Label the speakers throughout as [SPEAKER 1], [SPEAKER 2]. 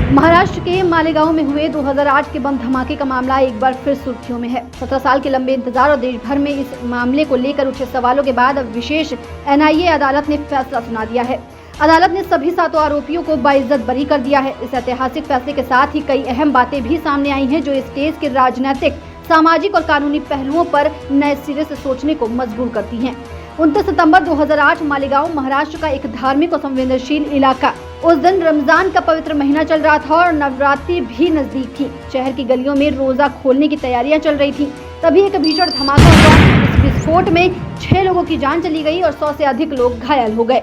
[SPEAKER 1] महाराष्ट्र के मालेगांव में हुए 2008 के बम धमाके का मामला एक बार फिर सुर्खियों में है। 17 साल के लंबे इंतजार और देश भर में इस मामले को लेकर उठे सवालों के बाद अब विशेष एनआईए अदालत ने फैसला सुना दिया है। अदालत ने सभी 7 आरोपियों को बाइज्जत बरी कर दिया है। इस ऐतिहासिक फैसले के साथ ही कई अहम बातें भी सामने आई हैं, जो इस केस के राजनीतिक, सामाजिक और कानूनी पहलुओं पर नए सिरे से सोचने को मजबूर करती हैं। 29 सितंबर 2008 मालेगांव महाराष्ट्र का एक धार्मिक और संवेदनशील इलाका। उस दिन रमजान का पवित्र महीना चल रहा था और नवरात्रि भी नजदीक थी। शहर की गलियों में रोजा खोलने की तैयारियां चल रही थी। तभी एक भीषण धमाका हुआ। इस विस्फोट में 6 लोगों की जान चली गई और 100 से अधिक लोग घायल हो गए।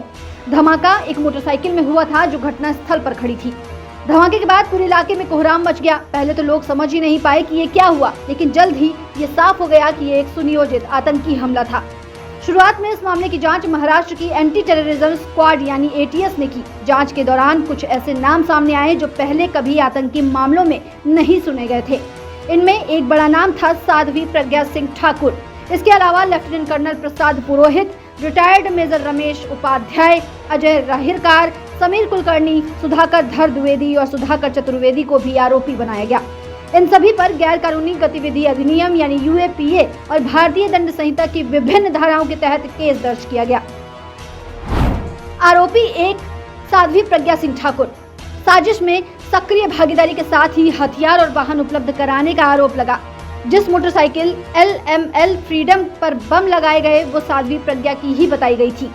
[SPEAKER 1] धमाका एक मोटरसाइकिल में हुआ था, जो घटना स्थल पर खड़ी थी। धमाके के बाद पूरे इलाके में कोहराम मच गया। पहले तो लोग समझ ही नहीं पाए कि ये क्या हुआ, लेकिन जल्द ही ये साफ हो गया कि ये एक सुनियोजित आतंकी हमला था। शुरुआत में इस मामले की जांच महाराष्ट्र की एंटी टेररिज्म स्क्वाड यानी एटीएस ने की। जांच के दौरान कुछ ऐसे नाम सामने आए जो पहले कभी आतंकी मामलों में नहीं सुने गए थे। इनमें एक बड़ा नाम था साध्वी प्रज्ञा सिंह ठाकुर। इसके अलावा lieutenant colonel Prasad Purohit, retired major Ramesh Upadhyay, Ajay राहिरकार, Sameer Kulkarni, Sudhakar धर द्विवेदी और सुधाकर चतुर्वेदी को भी आरोपी बनाया गया। इन सभी पर गैर कानूनी गतिविधि अधिनियम यानी यूएपीए और भारतीय दंड संहिता की विभिन्न धाराओं के तहत केस दर्ज किया गया। आरोपी 1 साध्वी प्रज्ञा सिंह ठाकुर। साजिश में सक्रिय भागीदारी के साथ ही हथियार और वाहन उपलब्ध कराने का आरोप लगा। जिस मोटरसाइकिल LML फ्रीडम पर बम लगाए गए वो साध्वी प्रज्ञा की ही बताई गई थी।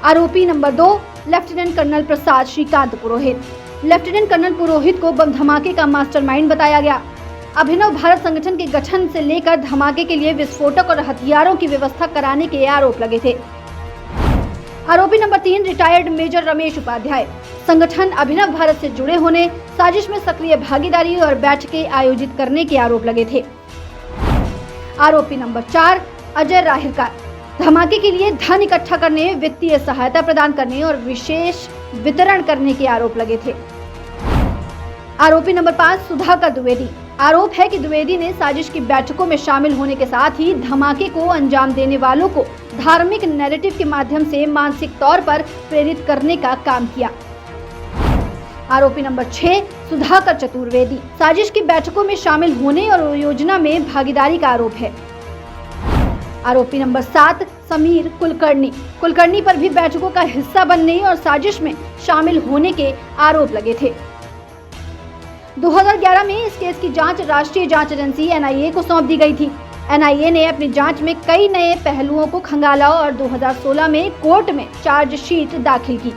[SPEAKER 1] आरोपी नंबर 2 लेफ्टिनेंट कर्नल प्रसाद श्रीकांत पुरोहित। लेफ्टिनेंट कर्नल पुरोहित को बम धमाके का मास्टरमाइंड बताया गया। अभिनव भारत संगठन के गठन से लेकर धमाके के लिए विस्फोटक और हथियारों की व्यवस्था कराने के आरोप लगे थे। आरोपी number 3 retired major Ramesh Upadhyay. संगठन अभिनव भारत से जुड़े होने, साजिश में सक्रिय भागीदारी और बैठकें आयोजित करने के आरोप लगे थे। आरोपी नंबर 4 अजय राहिरकार। धमाके के लिए धन इकट्ठा करने, वित्तीय सहायता प्रदान करने और विशेष वितरण करने के आरोप लगे थे। आरोपी नंबर 5 सुधाकर द्विवेदी। आरोप है कि द्विवेदी ने साजिश की बैठकों में शामिल होने के साथ ही धमाके को अंजाम देने वालों को धार्मिक नैरेटिव के माध्यम से मानसिक तौर पर प्रेरित करने का काम किया। आरोपी नंबर 6 सुधाकर चतुर्वेदी। साजिश की बैठकों में शामिल होने और योजना में भागीदारी का आरोप है। आरोपी नंबर 7 समीर कुलकर्णी। कुलकर्णी पर भी बैठकों का हिस्सा बनने और साजिश में शामिल होने के आरोप लगे थे। 2011 में इस केस की जांच राष्ट्रीय जांच एजेंसी NIA को सौंप दी गई थी। NIA ने अपनी जांच में कई नए पहलुओं को खंगाला और 2016 में कोर्ट में चार्जशीट दाखिल की,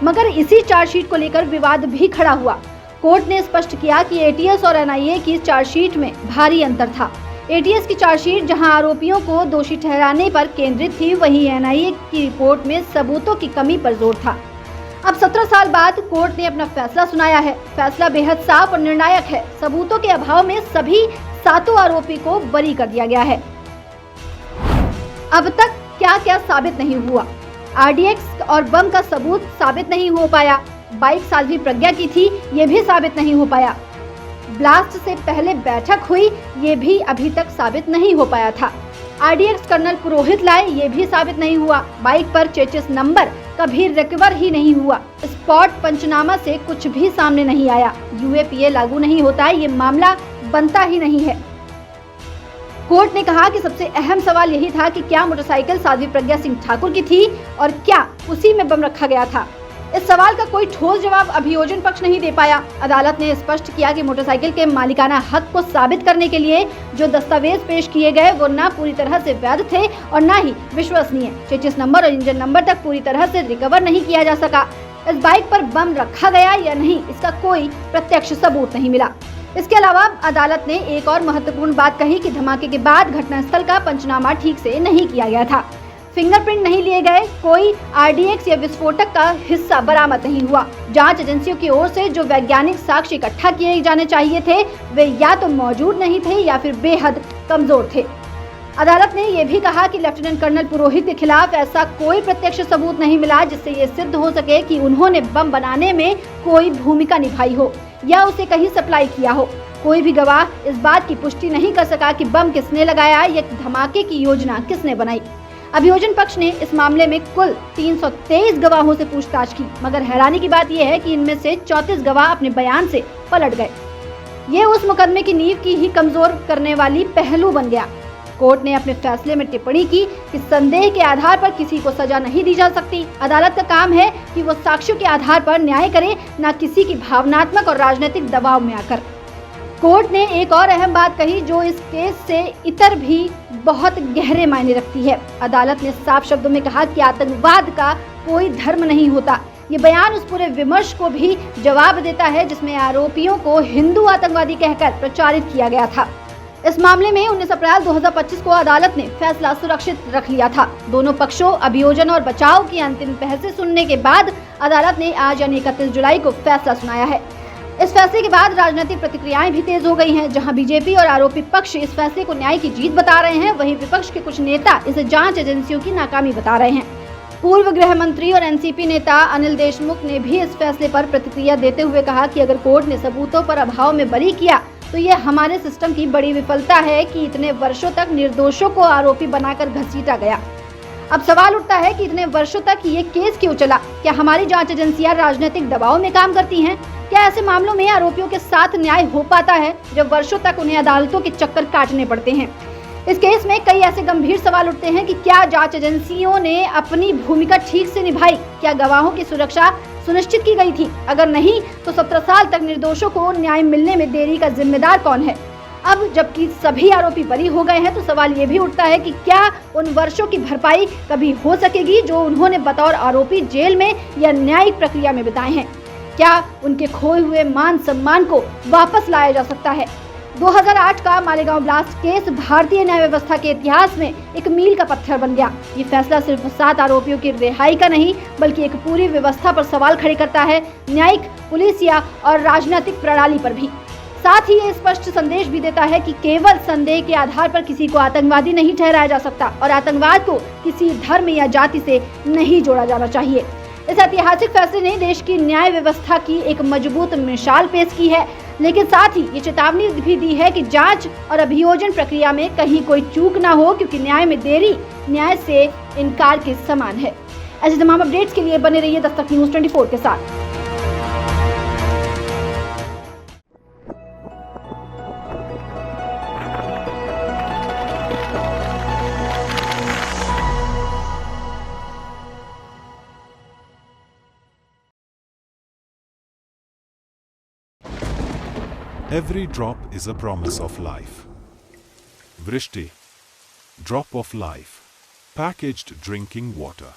[SPEAKER 1] मगर इसी चार्जशीट को लेकर विवाद भी खड़ा हुआ। कोर्ट ने स्पष्ट किया कि एटीएस और NIA की चार्जशीट में भारी अंतर था। एटीएस की चार्जशीट जहां आरोपियों को दोषी ठहराने पर केंद्रित थी, वहीं NIA की रिपोर्ट में सबूतों की कमी पर जोर था। अब 17 साल बाद कोर्ट ने अपना फैसला सुनाया है। फैसला बेहद साफ और निर्णायक है। सबूतों के अभाव में सभी 7 आरोपी को बरी कर दिया गया है। अब तक क्या क्या साबित नहीं हुआ। RDX और बम का सबूत साबित नहीं हो पाया। बाइक साध्वी प्रज्ञा की थी, ये भी साबित नहीं हो पाया। ब्लास्ट से पहले बैठक हुई, ये भी अभी तक साबित नहीं हो पाया था। RDX कर्नल पुरोहित लाए, ये भी साबित नहीं हुआ। बाइक पर चेचिस नंबर कभी रिकवर ही नहीं हुआ। स्पॉट पंचनामा से कुछ भी सामने नहीं आया। UAPA लागू नहीं होता, ये मामला बनता ही नहीं है। कोर्ट ने कहा कि सबसे अहम सवाल यही था कि क्या मोटरसाइकिल साध्वी प्रज्ञा सिंह ठाकुर की थी और क्या उसी में बम रखा गया था। इस सवाल का कोई ठोस जवाब अभियोजन पक्ष नहीं दे पाया। अदालत ने स्पष्ट किया कि मोटरसाइकिल के मालिकाना हक को साबित करने के लिए जो दस्तावेज पेश किए गए वो न पूरी तरह से वैध थे और न ही विश्वसनीय। चेचिस नंबर और इंजन नंबर तक पूरी तरह से रिकवर नहीं किया जा सका। इस बाइक पर बम रखा गया या नहीं, इसका कोई प्रत्यक्ष सबूत नहीं मिला। इसके अलावा अदालत ने एक और महत्वपूर्ण बात कही कि धमाके के बाद घटनास्थल का पंचनामा ठीक से नहीं किया गया था। फिंगरप्रिंट नहीं लिए गए, कोई RDX या विस्फोटक का हिस्सा बरामद नहीं हुआ। जांच एजेंसियों की ओर से जो वैज्ञानिक साक्ष्य इकट्ठा किए जाने चाहिए थे, वे या तो मौजूद नहीं थे या फिर बेहद कमजोर थे। अदालत ने यह भी कहा कि लेफ्टिनेंट कर्नल पुरोहित के खिलाफ ऐसा कोई प्रत्यक्ष सबूत नहीं मिला जिससे ये सिद्ध हो सके कि उन्होंने बम बनाने में कोई भूमिका निभाई हो या उसे कहीं सप्लाई किया हो। कोई भी गवाह इस बात की पुष्टि नहीं कर सका कि बम किसने लगाया या धमाके की योजना किसने बनाई। अभियोजन पक्ष ने इस मामले में कुल 323 गवाहों से पूछताछ की, मगर हैरानी की बात यह है कि इनमें से 34 गवाह अपने बयान से पलट गए। ये उस मुकदमे की नींव की ही कमजोर करने वाली पहलू बन गया। कोर्ट ने अपने फैसले में टिप्पणी की कि संदेह के आधार पर किसी को सजा नहीं दी जा सकती। अदालत का काम है कि वो साक्ष्यों के आधार पर न्याय करे, न किसी की भावनात्मक और राजनीतिक दबाव में आकर। कोर्ट ने एक और अहम बात कही जो इस केस से इतर भी बहुत गहरे मायने रखती है। अदालत ने साफ शब्दों में कहा कि आतंकवाद का कोई धर्म नहीं होता। ये बयान उस पूरे विमर्श को भी जवाब देता है जिसमें आरोपियों को हिंदू आतंकवादी कहकर प्रचारित किया गया था। इस मामले में 19 अप्रैल 2025 को अदालत ने फैसला सुरक्षित रख लिया था। दोनों पक्षों अभियोजन और बचाव की अंतिम बहसें सुनने के बाद अदालत ने आज यानी 31 जुलाई को फैसला सुनाया है। इस फैसले के बाद राजनीतिक प्रतिक्रियाएं भी तेज हो गई हैं। जहां बीजेपी और आरोपी पक्ष इस फैसले को न्याय की जीत बता रहे हैं, वहीं विपक्ष के कुछ नेता इसे जांच एजेंसियों की नाकामी बता रहे हैं। पूर्व गृह मंत्री और एनसीपी नेता अनिल देशमुख ने भी इस फैसले पर प्रतिक्रिया देते हुए कहा कि अगर कोर्ट ने सबूतों पर अभाव में बरी किया तो ये हमारे सिस्टम की बड़ी विफलता है कि इतने वर्षों तक निर्दोषों को आरोपी बनाकर घसीटा गया। अब सवाल उठता है कि इतने वर्षों तक ये केस क्यों चला? क्या हमारी जांच एजेंसियां राजनीतिक दबाव में काम करती हैं? क्या ऐसे मामलों में आरोपियों के साथ न्याय हो पाता है जब वर्षों तक उन्हें अदालतों के चक्कर काटने पड़ते हैं? इस केस में कई ऐसे गंभीर सवाल उठते हैं कि क्या जांच एजेंसियों ने अपनी भूमिका ठीक से निभाई? क्या गवाहों की सुरक्षा सुनिश्चित की गई थी? अगर नहीं तो 17 साल तक निर्दोषों को न्याय मिलने में देरी का जिम्मेदार कौन है? अब जबकि सभी आरोपी बरी हो गए हैं तो सवाल ये भी उठता है कि क्या उन वर्षों की भरपाई कभी हो सकेगी जो उन्होंने बतौर आरोपी जेल में या न्यायिक प्रक्रिया में बिताए हैं? क्या उनके खोए हुए मान सम्मान को वापस लाया जा सकता है? 2008 का मालेगांव ब्लास्ट केस भारतीय न्याय व्यवस्था के इतिहास में एक मील का पत्थर बन गया। ये फैसला सिर्फ 7 आरोपियों की रिहाई का नहीं बल्कि एक पूरी व्यवस्था पर सवाल खड़े करता है, न्यायिक, पुलिसिया और राजनीतिक प्रणाली पर भी। साथ ही ये स्पष्ट संदेश भी देता है कि केवल संदेह के आधार पर किसी को आतंकवादी नहीं ठहराया जा सकता और आतंकवाद को किसी धर्म या जाति से नहीं जोड़ा जाना चाहिए। इस ऐतिहासिक फैसले ने देश की न्याय व्यवस्था की एक मजबूत मिसाल पेश की है, लेकिन साथ ही ये चेतावनी भी दी है कि जांच और अभियोजन प्रक्रिया में कहीं कोई चूक ना हो, क्योंकि न्याय में देरी न्याय से इनकार के समान है। ऐसे तमाम अपडेट्स के लिए बने रहिए दस्तक न्यूज़ 24 के साथ।
[SPEAKER 2] Every drop is a promise of life. Vrishti, drop of life, packaged drinking water.